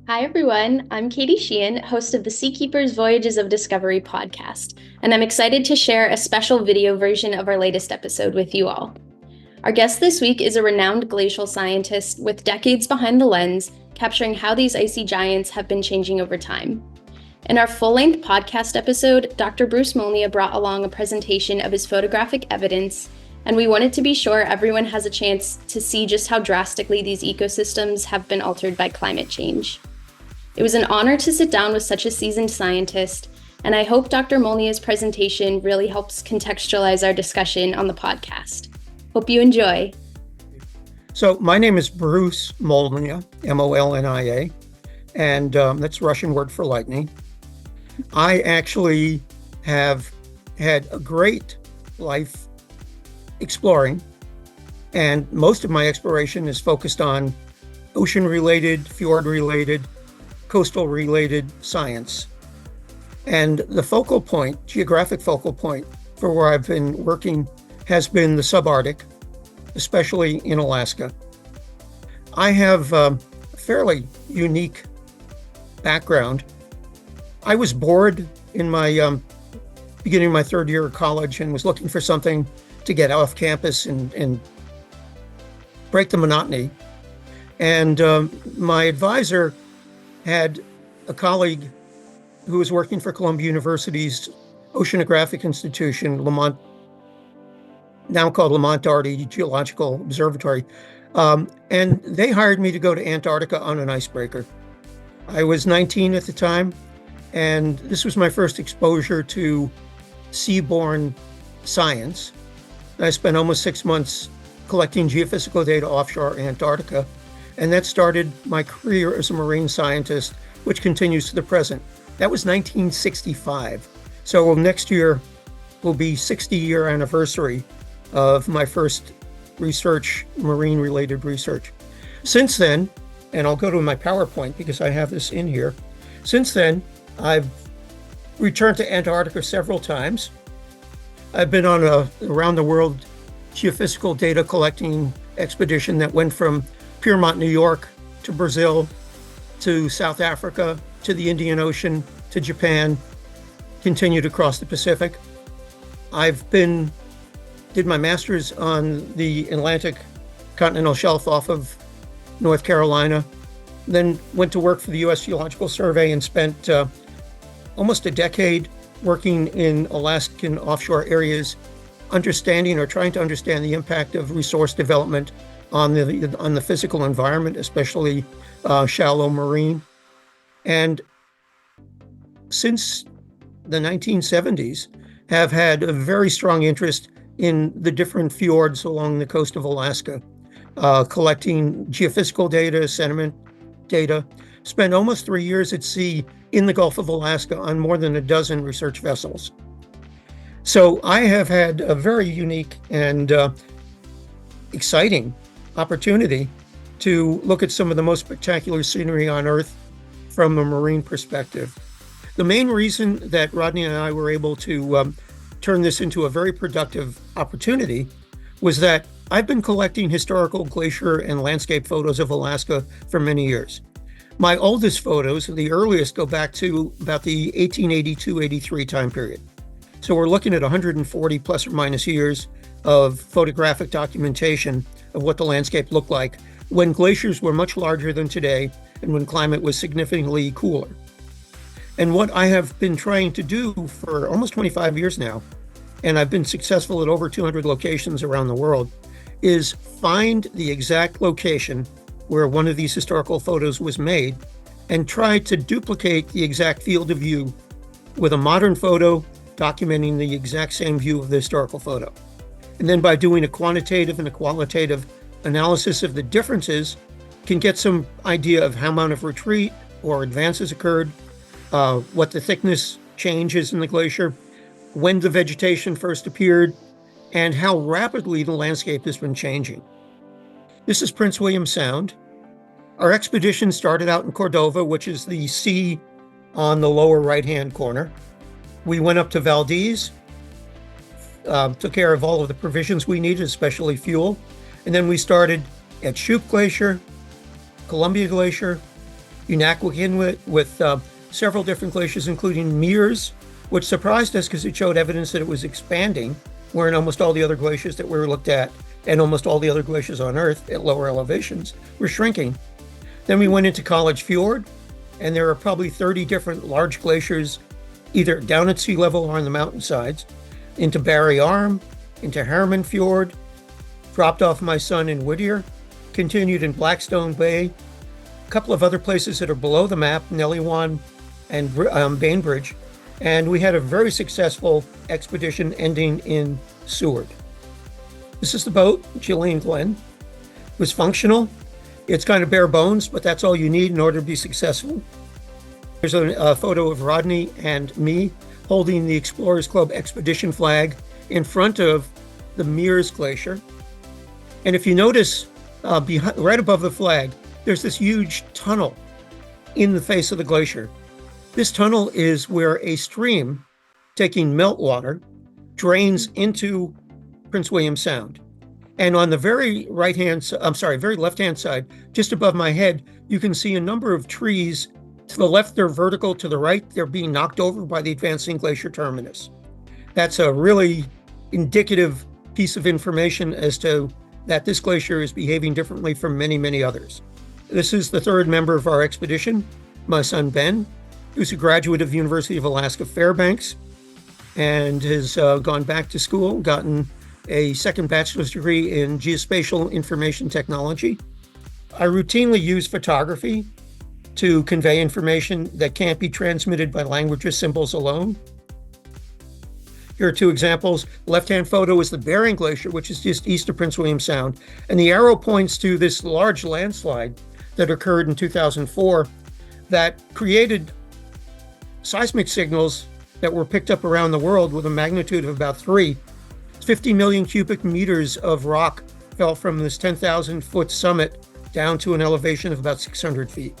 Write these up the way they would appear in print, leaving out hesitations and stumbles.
Hi, everyone. I'm Katie Sheehan, host of the SeaKeepers Voyages of Discovery podcast, and I'm excited to share a special video version of our latest episode with you all. Our guest this week is a renowned glacial scientist with decades behind the lens, capturing how these icy giants have been changing over time. In our full-length podcast episode, Dr. Bruce Molnia brought along a presentation of his photographic evidence, and we wanted to be sure everyone has a chance to see just how drastically these ecosystems have been altered by climate change. It was an honor to sit down with such a seasoned scientist, and I hope Dr. Molnia's presentation really helps contextualize our discussion on the podcast. Hope you enjoy. So my name is Bruce Molnia, Molnia, and that's Russian word for lightning. I actually have had a great life exploring, and most of my exploration is focused on ocean-related, fjord-related, coastal-related science. And the focal point, geographic focal point for where I've been working has been the subarctic, especially in Alaska. I have a fairly unique background. I was bored in my beginning of my third year of college and was looking for something to get off campus and break the monotony. And my advisor had a colleague who was working for Columbia University's Oceanographic Institution, Lamont, now called Lamont-Doherty Geological Observatory. And they hired me to go to Antarctica on an icebreaker. I was 19 at the time, and this was my first exposure to seaborne science. I spent almost 6 months collecting geophysical data offshore Antarctica, and that started my career as a marine scientist, which continues to the present. That was 1965. So next year will be 60-year anniversary of my first research, marine-related research. Since then, and I'll go to my PowerPoint because I have this in here. Since then, I've returned to Antarctica several times. I've been on a around-the-world geophysical data collecting expedition that went from Piermont, New York, to Brazil, to South Africa, to the Indian Ocean, to Japan, continued across the Pacific. Did my master's on the Atlantic continental shelf off of North Carolina, then went to work for the U.S. Geological Survey and spent almost a decade working in Alaskan offshore areas, understanding or trying to understand the impact of resource development on the physical environment, especially shallow marine. And since the 1970s, have had a very strong interest in the different fjords along the coast of Alaska, collecting geophysical data, sediment data. Spent almost 3 years at sea in the Gulf of Alaska on more than a dozen research vessels. So I have had a very unique and exciting opportunity to look at some of the most spectacular scenery on Earth from a marine perspective. The main reason that Rodney and I were able to turn this into a very productive opportunity was that I've been collecting historical glacier and landscape photos of Alaska for many years. My oldest photos, the earliest, go back to about the 1882-83 time period. So we're looking at 140 plus or minus years of photographic documentation of what the landscape looked like when glaciers were much larger than today and when climate was significantly cooler. And what I have been trying to do for almost 25 years now, and I've been successful at over 200 locations around the world, is find the exact location where one of these historical photos was made and try to duplicate the exact field of view with a modern photo documenting the exact same view of the historical photo. And then by doing a quantitative and a qualitative analysis of the differences, can get some idea of how amount of retreat or advances occurred, what the thickness change is in the glacier, when the vegetation first appeared, and how rapidly the landscape has been changing. This is Prince William Sound. Our expedition started out in Cordova, which is the sea on the lower right-hand corner. We went up to Valdez, took care of all of the provisions we needed, especially fuel. And then we started at Shoup Glacier, Columbia Glacier, Unaquakin with several different glaciers, including Mears, which surprised us because it showed evidence that it was expanding, wherein almost all the other glaciers that we looked at and almost all the other glaciers on Earth at lower elevations were shrinking. Then we went into College Fjord, and there are probably 30 different large glaciers, either down at sea level or on the mountainsides, into Barry Arm, into Harriman Fjord, dropped off my son in Whittier, continued in Blackstone Bay, a couple of other places that are below the map, Nellywan and Bainbridge, and we had a very successful expedition ending in Seward. This is the boat, Gillian Glen. It was functional. It's kind of bare bones, but that's all you need in order to be successful. Here's a photo of Rodney and me holding the Explorers Club expedition flag in front of the Mears Glacier. And if you notice, right above the flag, there's this huge tunnel in the face of the glacier. This tunnel is where a stream taking meltwater drains into Prince William Sound. And on the very left-hand side, just above my head, you can see a number of trees. To the left, they're vertical. To the right, they're being knocked over by the advancing glacier terminus. That's a really indicative piece of information as to that this glacier is behaving differently from many, many others. This is the third member of our expedition, my son Ben, who's a graduate of the University of Alaska Fairbanks and has gone back to school, gotten a second bachelor's degree in geospatial information technology. I routinely use photography to convey information that can't be transmitted by language or symbols alone. Here are two examples. Left-hand photo is the Bering Glacier, which is just east of Prince William Sound. And the arrow points to this large landslide that occurred in 2004 that created seismic signals that were picked up around the world with a magnitude of about 3. 50 million cubic meters of rock fell from this 10,000 foot summit down to an elevation of about 600 feet.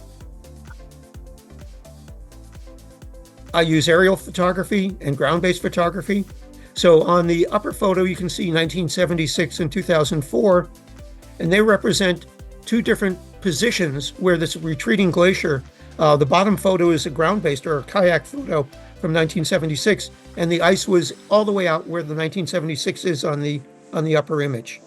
I use aerial photography and ground-based photography. So on the upper photo, you can see 1976 and 2004, and they represent two different positions where this retreating glacier, the bottom photo is a ground-based or a kayak photo from 1976, and the ice was all the way out where the 1976 is on the upper image.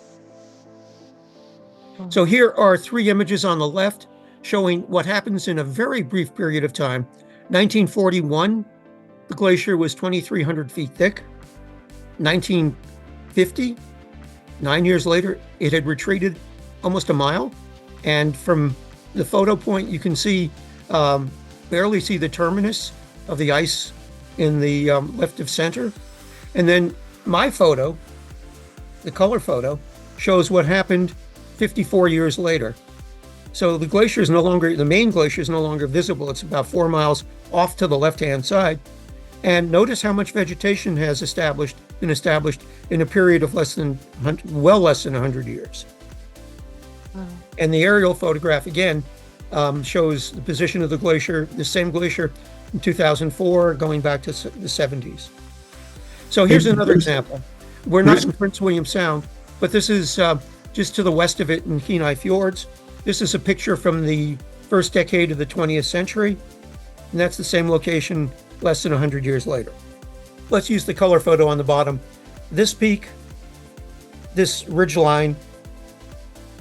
So here are three images on the left showing what happens in a very brief period of time. 1941, the glacier was 2,300 feet thick. 1950, 9 years later, it had retreated almost a mile. And from the photo point, you can see, barely see the terminus of the ice in the left of center. And then my photo, the color photo, shows what happened 54 years later. So the glacier is no longer, the main glacier is no longer visible. It's about 4 miles off to the left-hand side. And notice how much vegetation has been established in a period of well less than 100 years. Wow. And the aerial photograph, again, shows the position of the glacier, the same glacier in 2004, going back to the 70s. So here's another example. We're not in Prince William Sound, but this is just to the west of it in Kenai Fjords. This is a picture from the first decade of the 20th century, and that's the same location less than 100 years later. Let's use the color photo on the bottom. This peak, this ridge line,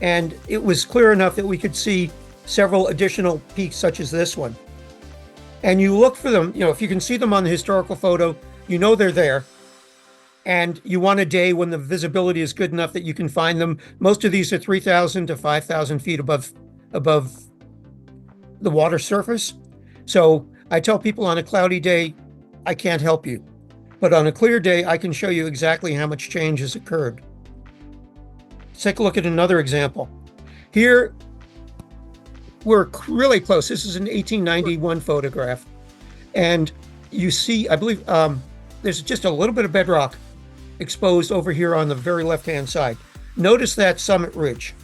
and it was clear enough that we could see several additional peaks such as this one. And you look for them, if you can see them on the historical photo, you know they're there. And you want a day when the visibility is good enough that you can find them. Most of these are 3,000 to 5,000 feet above the water surface. So I tell people on a cloudy day, I can't help you. But on a clear day, I can show you exactly how much change has occurred. Let's take a look at another example. Here, we're really close. This is an 1891 photograph. And you see, I believe, there's just a little bit of bedrock exposed over here on the very left-hand side. Notice that summit ridge.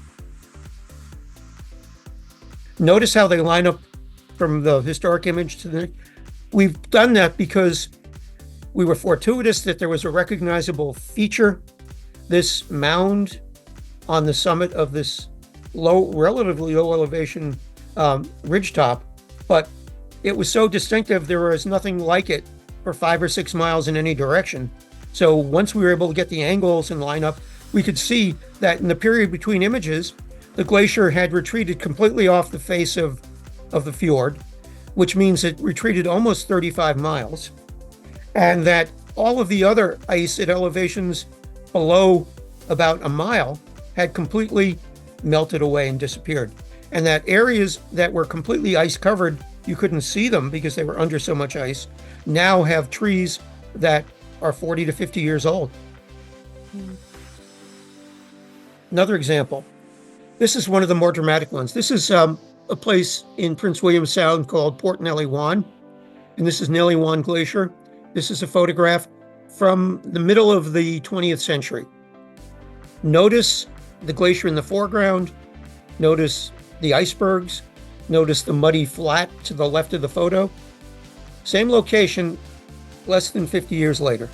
Notice how they line up from the historic image to the... We've done that because we were fortuitous that there was a recognizable feature, this mound on the summit of this relatively low elevation ridge top but it was so distinctive, there was nothing like it for 5 or 6 miles in any direction. So once we were able to get the angles and line up, we could see that in the period between images, the glacier had retreated completely off the face of the fjord, which means it retreated almost 35 miles, and that all of the other ice at elevations below about a mile had completely melted away and disappeared. And that areas that were completely ice covered, you couldn't see them because they were under so much ice, now have trees that are 40 to 50 years old. Another example. This is one of the more dramatic ones. This is a place in Prince William Sound called Port Nellie Wan, and this is Nellie Wan Glacier. This is a photograph from the middle of the 20th century. Notice the glacier in the foreground, notice the icebergs, notice the muddy flat to the left of the photo. Same location, less than 50 years later.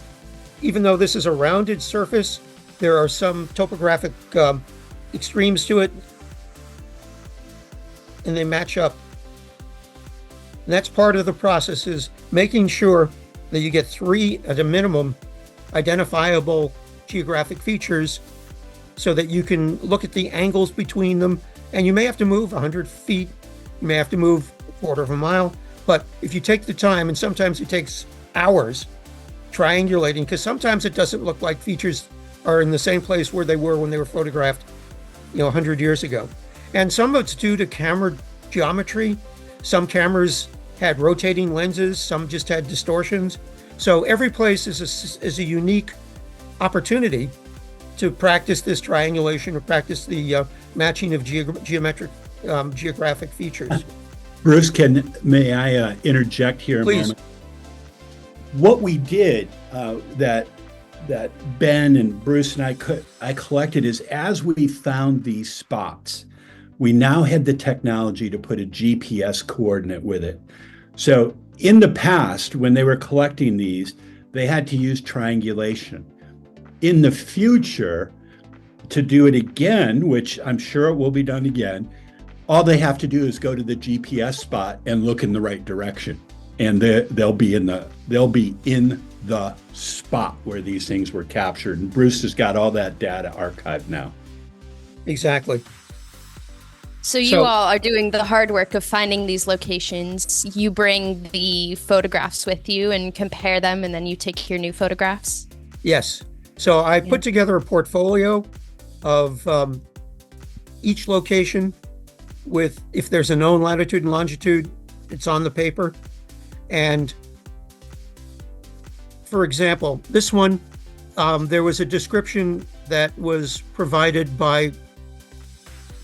Even though this is a rounded surface, there are some topographic extremes to it, and they match up. And that's part of the process, is making sure that you get 3 at a minimum identifiable geographic features so that you can look at the angles between them. And you may have to move 100 feet, you may have to move a quarter of a mile, but if you take the time, and sometimes it takes hours triangulating, because sometimes it doesn't look like features are in the same place where they were when they were photographed 100 years ago. And some of it's due to camera geometry. Some cameras had rotating lenses, some just had distortions. So every place is a unique opportunity to practice this triangulation or practice the matching of geographic features. Bruce, may I interject here? Please. A moment? What we did that Ben and Bruce and I collected is, as we found these spots, we now had the technology to put a GPS coordinate with it. So in the past, when they were collecting these, they had to use triangulation. In the future, to do it again, which I'm sure it will be done again, all they have to do is go to the GPS spot and look in the right direction, and they'll be in the spot where these things were captured. And Bruce has got all that data archived now. Exactly. So you all are doing the hard work of finding these locations. You bring the photographs with you and compare them, and then you take your new photographs? Yes. So I put together a portfolio of each location with, if there's a known latitude and longitude, it's on the paper. And for example, this one, there was a description that was provided by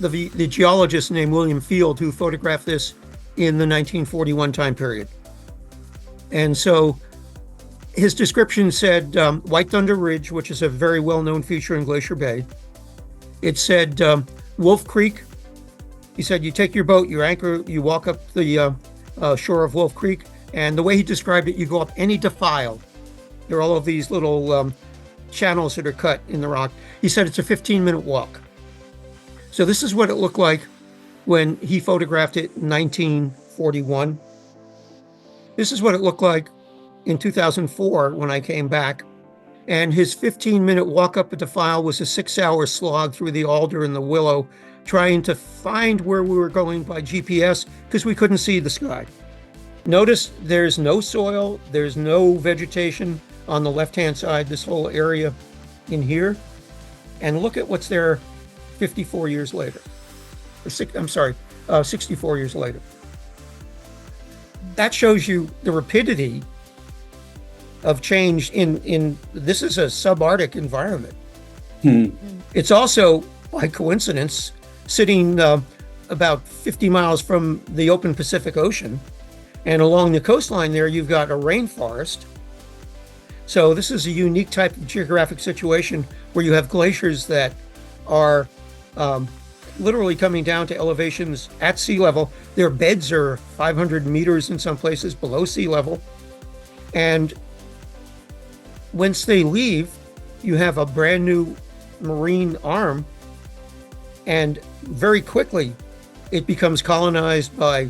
the geologist named William Field, who photographed this in the 1941 time period. And so his description said White Thunder Ridge, which is a very well-known feature in Glacier Bay. It said Wolf Creek. He said you take your boat, you anchor, you walk up the shore of Wolf Creek, and the way he described it, you go up any defile. There are all of these little channels that are cut in the rock. He said it's a 15-minute walk. So this is what it looked like when he photographed it in 1941. This is what it looked like in 2004 when I came back. And his 15-minute walk up a defile was a 6-hour slog through the alder and the willow, trying to find where we were going by GPS because we couldn't see the sky. Notice there's no soil, there's no vegetation on the left-hand side, this whole area in here. And look at what's there 54 years later. 64 years later. That shows you the rapidity of change in this is a subarctic environment. It's also, by coincidence, sitting about 50 miles from the open Pacific Ocean. And along the coastline there, you've got a rainforest. So this is a unique type of geographic situation where you have glaciers that are literally coming down to elevations at sea level. Their beds are 500 meters in some places below sea level. And once they leave, you have a brand new marine arm, and very quickly it becomes colonized by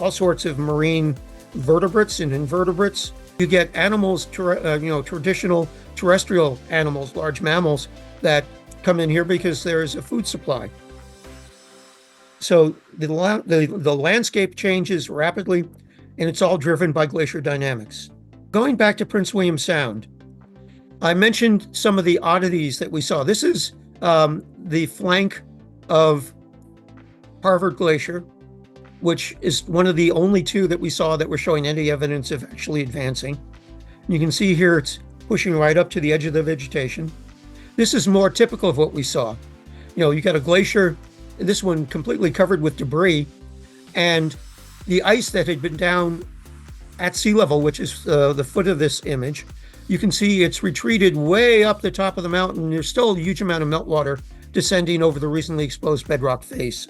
all sorts of marine vertebrates and invertebrates. You get animals, traditional terrestrial animals, large mammals that come in here because there's a food supply. So the landscape changes rapidly, and it's all driven by glacier dynamics. Going back to Prince William Sound, I mentioned some of the oddities that we saw. This is the flank of Harvard Glacier, which is one of the only two that we saw that were showing any evidence of actually advancing. You can see here it's pushing right up to the edge of the vegetation. This is more typical of what we saw. You got a glacier, this one completely covered with debris, and the ice that had been down at sea level, which is the foot of this image, you can see it's retreated way up the top of the mountain. There's still a huge amount of meltwater descending over the recently exposed bedrock face.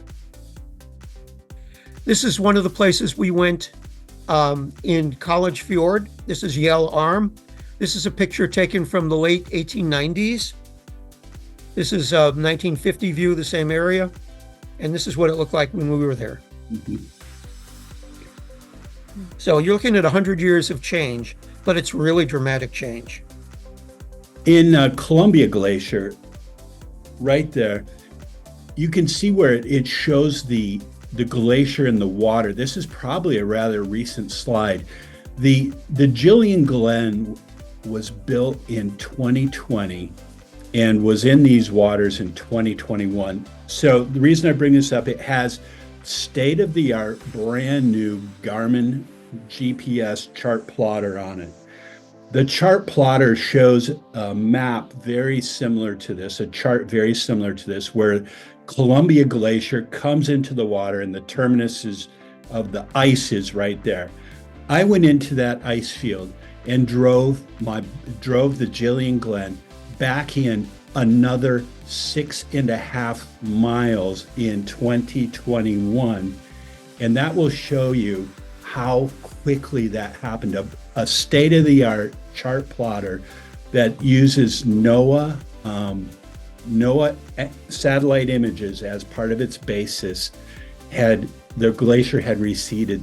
This is one of the places we went in College Fjord. This is Yell Arm. This is a picture taken from the late 1890s. This is a 1950 view of the same area. And this is what it looked like when we were there. Mm-hmm. So you're looking at 100 years of change, but it's really dramatic change. In Columbia Glacier, right there, you can see where it shows the glacier in the water. This is probably a rather recent slide. The Jillian Glen was built in 2020 and was in these waters in 2021. So the reason I bring this up, it has state-of-the-art, brand new Garmin GPS chart plotter on it. The chart plotter shows a map very similar to this, a chart very similar to this, where Columbia Glacier comes into the water and the terminus of the ice is right there. I went into that ice field and drove the Jillian Glen back in another 6.5 miles in 2021. And that will show you how quickly that happened. A state-of-the-art chart plotter that uses NOAA satellite images as part of its basis. The glacier had receded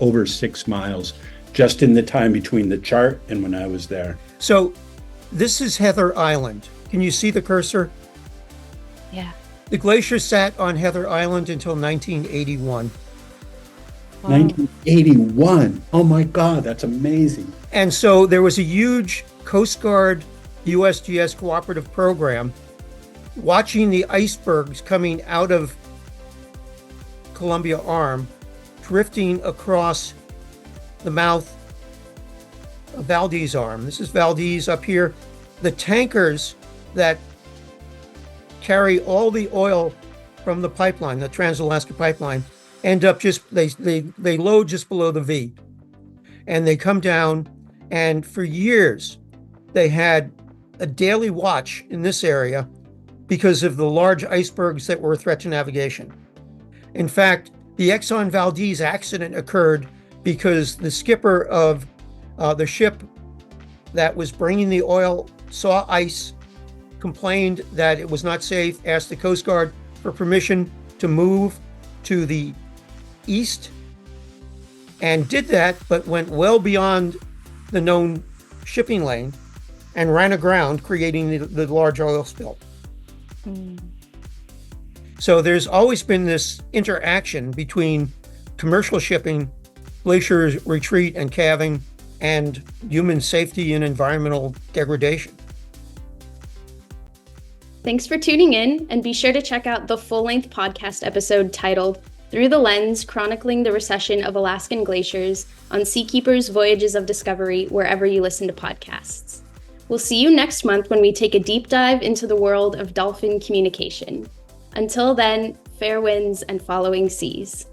over 6 miles just in the time between the chart and when I was there. So this is Heather Island. Can you see the cursor? Yeah. The glacier sat on Heather Island until 1981. Wow. 1981. Oh my God, that's amazing. And so there was a huge Coast Guard USGS cooperative program watching the icebergs coming out of Columbia Arm, drifting across the mouth of Valdez Arm. This is Valdez up here. The tankers that carry all the oil from the pipeline, the Trans-Alaska Pipeline, end up they load just below the V. And they come down, and for years they had a daily watch in this area because of the large icebergs that were a threat to navigation. In fact, the Exxon Valdez accident occurred because the skipper of the ship that was bringing the oil saw ice, complained that it was not safe, asked the Coast Guard for permission to move to the east, and did that, but went well beyond the known shipping lane and ran aground, creating the large oil spill. So there's always been this interaction between commercial shipping, glacier retreat and calving, and human safety and environmental degradation. Thanks for tuning in, and be sure to check out the full-length podcast episode titled Through the Lens, Chronicling the Recession of Alaskan Glaciers on SeaKeepers Voyages of Discovery, wherever you listen to podcasts. We'll see you next month when we take a deep dive into the world of dolphin communication. Until then, fair winds and following seas.